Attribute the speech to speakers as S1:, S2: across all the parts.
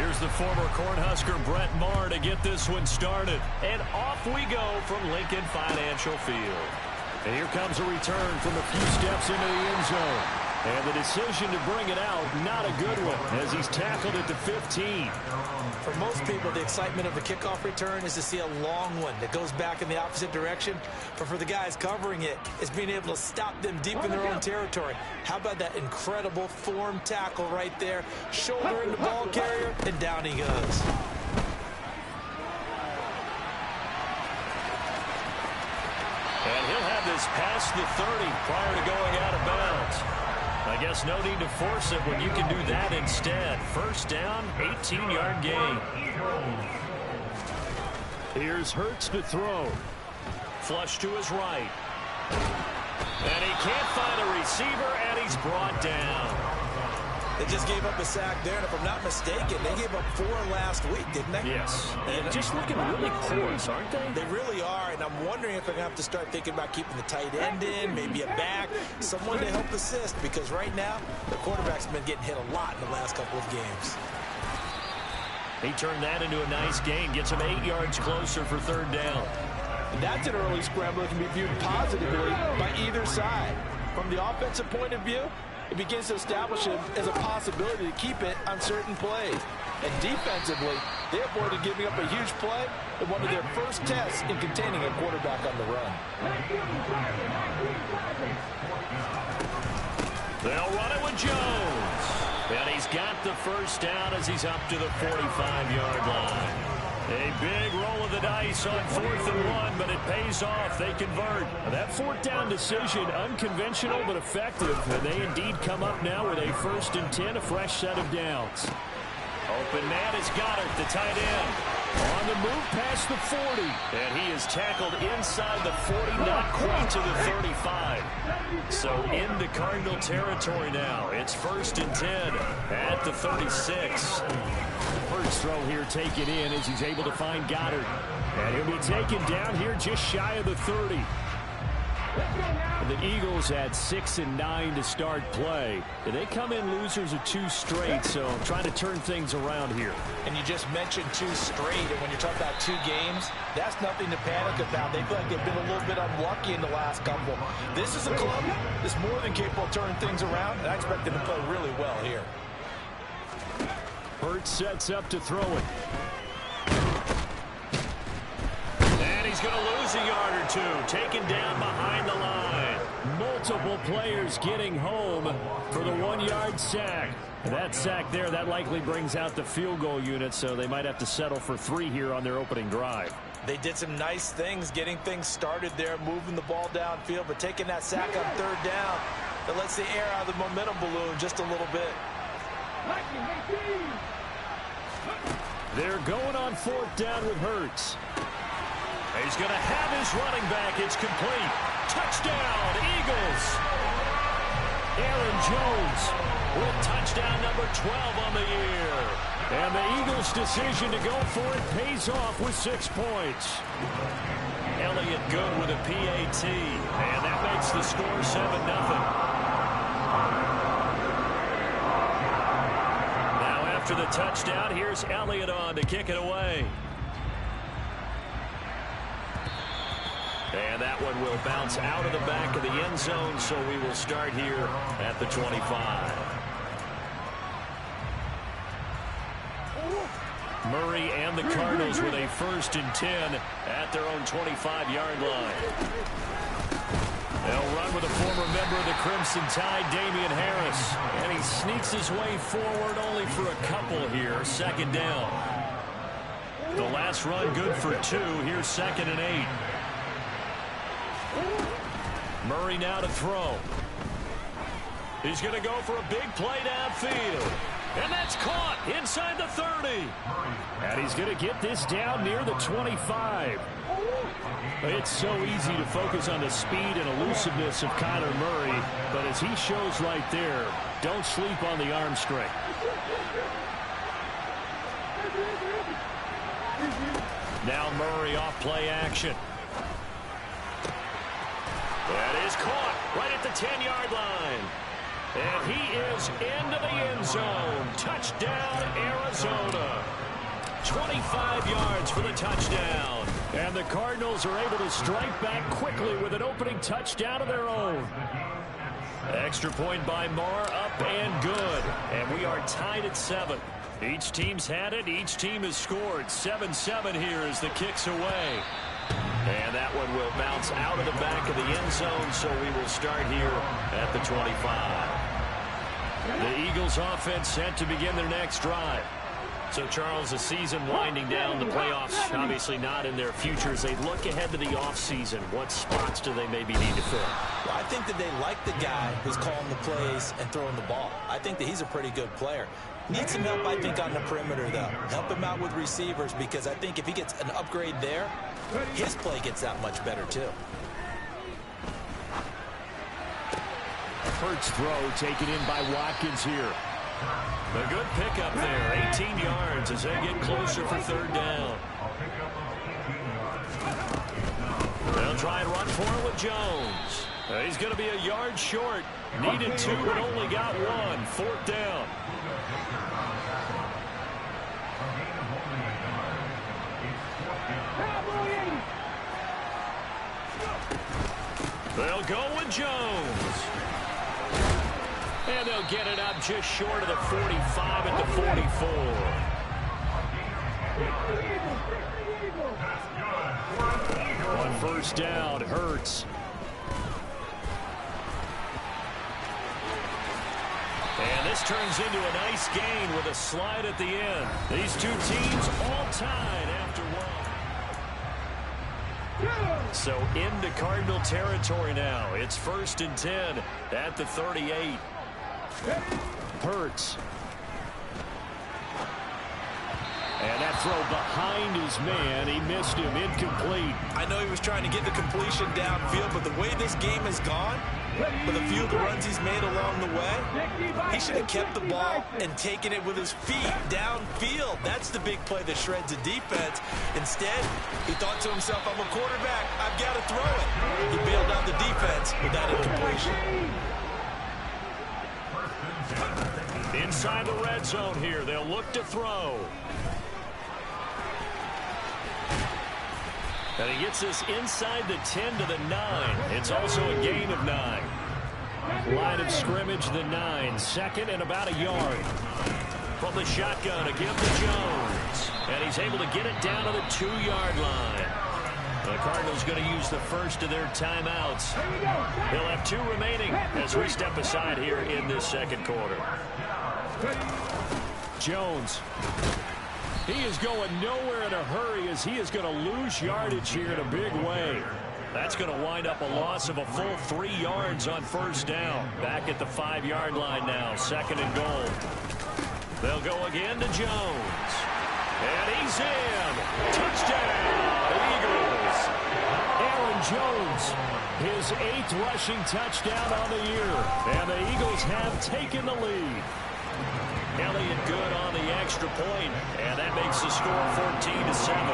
S1: Here's the former Cornhusker Brett Maher to get this one started. And off we go from Lincoln Financial Field. And here comes a return from a few steps into the end zone. And the decision to bring it out, not a good one, as he's tackled at the 15.
S2: For most people, the excitement of the kickoff return is to see a long one that goes back in the opposite direction. But for the guys covering it, it's being able to stop them deep in their own territory. How about that incredible form tackle right there? Shoulder in the ball carrier, and down he goes.
S1: And he'll have this past the 30 prior to going out of bounds. I guess no need to force it when you can do that instead. First down, 18-yard gain. Here's Hurts to throw. Flush to his right. And he can't find a receiver, and he's brought down.
S2: They just gave up a sack there, and if I'm not mistaken, they gave up 4 last week, didn't they?
S1: Yes. And just looking really porous, aren't they?
S2: They really are, and I'm wondering if they're going to have to start thinking about keeping the tight end in, maybe a back, someone to help assist, because right now, the quarterback's been getting hit a lot in the last couple of games.
S1: He turned that into a nice gain, gets him 8 yards closer for third down.
S3: And that's an early scramble that can be viewed positively by either side. From the offensive point of view, it begins to establish him as a possibility to keep it on certain plays. And defensively, they avoided giving up a huge play in one of their first tests in containing a quarterback on the run.
S1: They'll run it with Jones. And he's got the first down as he's up to the 45-yard line. A big roll of the dice on 4th and 1, but it pays off. They convert. That 4th down decision, unconventional but effective. And they indeed come up now with a 1st and 10, a fresh set of downs. Open man is Goddard, the tight end. On the move past the 40. And he is tackled inside the 40, not quite to the 35. So into Cardinal territory now. It's 1st and 10 at the 36. First throw here taken in as he's able to find Goddard. And he'll be taken down here just shy of the 30. And the Eagles had 6 and 9 to start play. They come in losers of 2 straight, so trying to turn things around here.
S2: And you just mentioned 2 straight, and when you're talking about 2 games, that's nothing to panic about. They feel like they've been a little bit unlucky in the last couple. This is a club that's more than capable of turning things around, and I expect them to play really well here.
S1: Hurts sets up to throw it. And he's going to lose a yard or 2. Taken down behind the line. Multiple players getting home for the 1-yard sack. That sack there, that likely brings out the field goal unit, so they might have to settle for 3 here on their opening drive.
S2: They did some nice things getting things started there, moving the ball downfield, but taking that sack on 3rd down, that lets the air out of the momentum balloon just a little bit.
S1: They're going on 4th down with Hurts. He's going to have his running back. It's complete. Touchdown, Eagles. Aaron Jones with touchdown number 12 on the year. And the Eagles' decision to go for it pays off with 6 points. Elliott good with a PAT. And that makes the score 7-0. After the touchdown, here's Elliott on to kick it away. And that one will bounce out of the back of the end zone, so we will start here at the 25. Murray and the Cardinals with a 1st and 10 at their own 25-yard line. They'll run with a former member of the Crimson Tide, Damian Harris. And he sneaks his way forward only for a couple here. 2nd down. The last run good for 2. Here's 2nd and 8. Murray now to throw. He's going to go for a big play downfield. And that's caught inside the 30. And he's going to get this down near the 25. It's so easy to focus on the speed and elusiveness of Kyler Murray, but as he shows right there, don't sleep on the arm strength. Now Murray off play action. That is caught right at the 10-yard line. And he is into the end zone. Touchdown, Arizona. 25 yards for the touchdown. And the Cardinals are able to strike back quickly with an opening touchdown of their own. Extra point by Marr, up and good. And we are tied at 7. Each team's had it. Each team has scored. 7-7 here as the kick's away. And that one will bounce out of the back of the end zone, so we will start here at the 25. The Eagles offense set to begin their next drive. So, Charles, the season winding down, the playoffs obviously not in their future. As they look ahead to the offseason, what spots do they maybe need to fill?
S2: Well, I think that they like the guy who's calling the plays and throwing the ball. I think that he's a pretty good player. Needs some help, I think, on the perimeter, though. Help him out with receivers, because I think if he gets an upgrade there, his play gets that much better, too.
S1: Hurts throw taken in by Watkins here. A good pickup there, 18 yards as they get closer for third down. They'll try and run for it with Jones. He's going to be a yard short. Needed 2 but only got 1. Fourth down. They'll go with Jones. And they'll get it up just short of the 45 at the 44. On first down, Hurts. And this turns into a nice gain with a slide at the end. These two teams all tied after 1. So into Cardinal territory now. It's 1st and 10 at the 38. Hurts. And that throw behind his man. He missed him. Incomplete.
S2: I know he was trying to get the completion downfield, but the way this game has gone, with a few of the runs he's made along the way, he should have kept the ball and taken it with his feet downfield. That's the big play that shreds the defense. Instead, he thought to himself, I'm a quarterback. I've got to throw it. He bailed out the defense with that incompletion.
S1: Inside the red zone here. They'll look to throw. And he gets this inside the 10 to the 9. It's also a gain of 9. Line of scrimmage, the 9. 2nd and about a yard. From the shotgun, a give to Jones. And he's able to get it down to the 2-yard line. The Cardinals going to use the first of their timeouts. He'll have 2 remaining as we step aside here in this second quarter. Jones. He is going nowhere in a hurry as he is going to lose yardage here in a big way. That's going to wind up a loss of a full 3 yards on first down. Back at the 5-yard line now. 2nd and goal. They'll go again to Jones. And he's in. Touchdown, Eagles. Aaron Jones, his 8th rushing touchdown on the year. And the Eagles have taken the lead. Elliott good on the extra point, and that makes the score 14-7.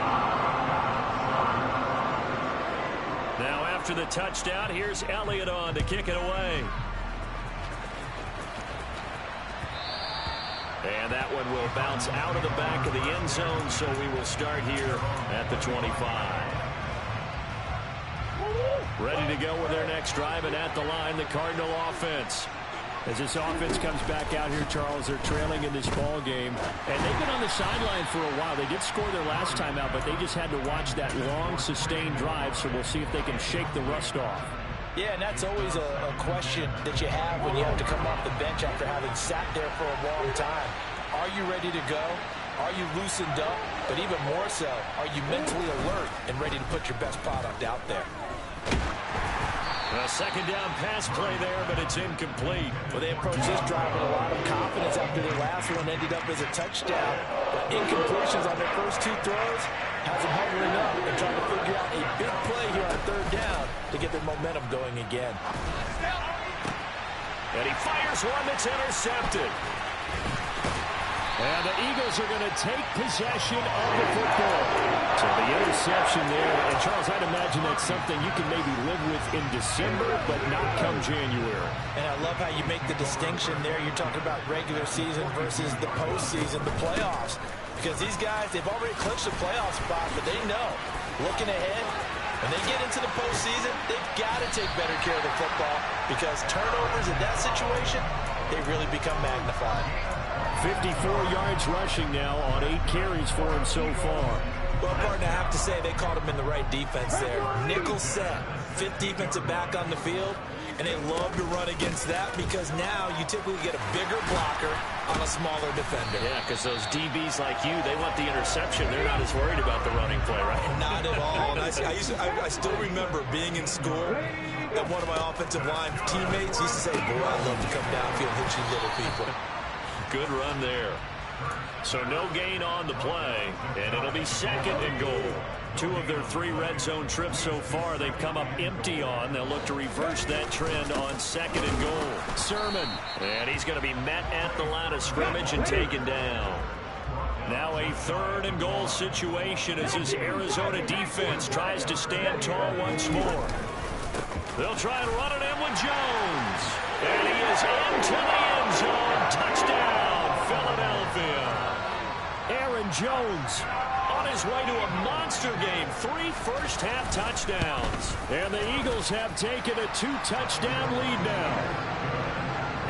S1: Now after the touchdown, here's Elliott on to kick it away. And that one will bounce out of the back of the end zone, so we will start here at the 25. Ready to go with their next drive, and at the line, the Cardinal offense. As this offense comes back out here, Charles, they're trailing in this ball game. And they've been on the sideline for a while. They did score their last time out, but they just had to watch that long, sustained drive, so we'll see if they can shake the rust off.
S2: Yeah, and that's always a question that you have when you have to come off the bench after having sat there for a long time. Are you ready to go? Are you loosened up? But even more so, are you mentally alert and ready to put your best product out there?
S1: A second down pass play there, but it's incomplete.
S2: Well, they approached this drive with a lot of confidence after their last one ended up as a touchdown. But incompletions on their first 2 throws has them hovering up and trying to figure out a big play here on third down to get their momentum going again.
S1: And he fires one that's intercepted. And the Eagles are going to take possession of the football. So the interception there. And, Charles, I'd imagine that's something you can maybe live with in December, but not come January.
S2: And I love how you make the distinction there. You're talking about regular season versus the postseason, the playoffs. Because these guys, they've already clinched a playoff spot, but they know, looking ahead, when they get into the postseason, they've got to take better care of the football because turnovers in that situation, they really become magnified.
S1: 54 yards rushing now on 8 carries for him so far.
S2: Well, partner, I have to say they caught him in the right defense there. Nickel set, 5th defensive back on the field, and they love to run against that because now you typically get a bigger blocker on a smaller defender.
S1: Yeah, because those DBs like you, they want the interception. They're not as worried about the running play, right?
S2: Not at all. And I still remember being in school, and one of my offensive line teammates used to say, boy, I'd love to come downfield and hit you little people.
S1: Good run there. So no gain on the play, and it'll be 2nd and goal. 2 of their 3 red zone trips so far they've come up empty on. They'll look to reverse that trend on 2nd and goal. Sermon, and he's going to be met at the line of scrimmage and taken down. Now a 3rd and goal situation as this Arizona defense tries to stand tall once more. They'll try and run it in with Jones. And he is into the end zone. Touchdown, Philadelphia. Aaron Jones on his way to a monster game. 3 first-half touchdowns. And the Eagles have taken a 2-touchdown lead now.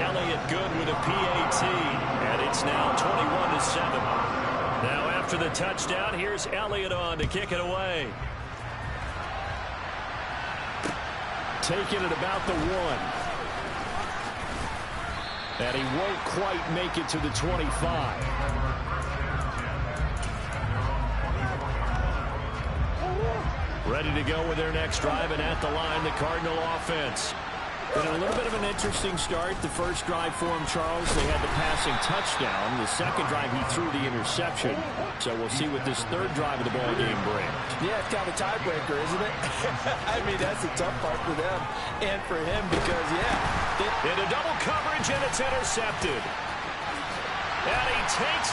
S1: Elliott good with a PAT. And it's now 21-7. Now after the touchdown, here's Elliott on to kick it away. Taking it about the 1. And he won't quite make it to the 25. Ready to go with their next drive, and at the line, the Cardinal offense. Been a little bit of an interesting start. The first drive for him, Charles, they had the passing touchdown. The second drive, he threw the interception. So we'll see what this 3rd drive of the ball game brings.
S2: Yeah, it's kind of a tiebreaker, isn't it? I mean, that's the tough part for them and for him because, yeah.
S1: Into double coverage, and it's intercepted. And he takes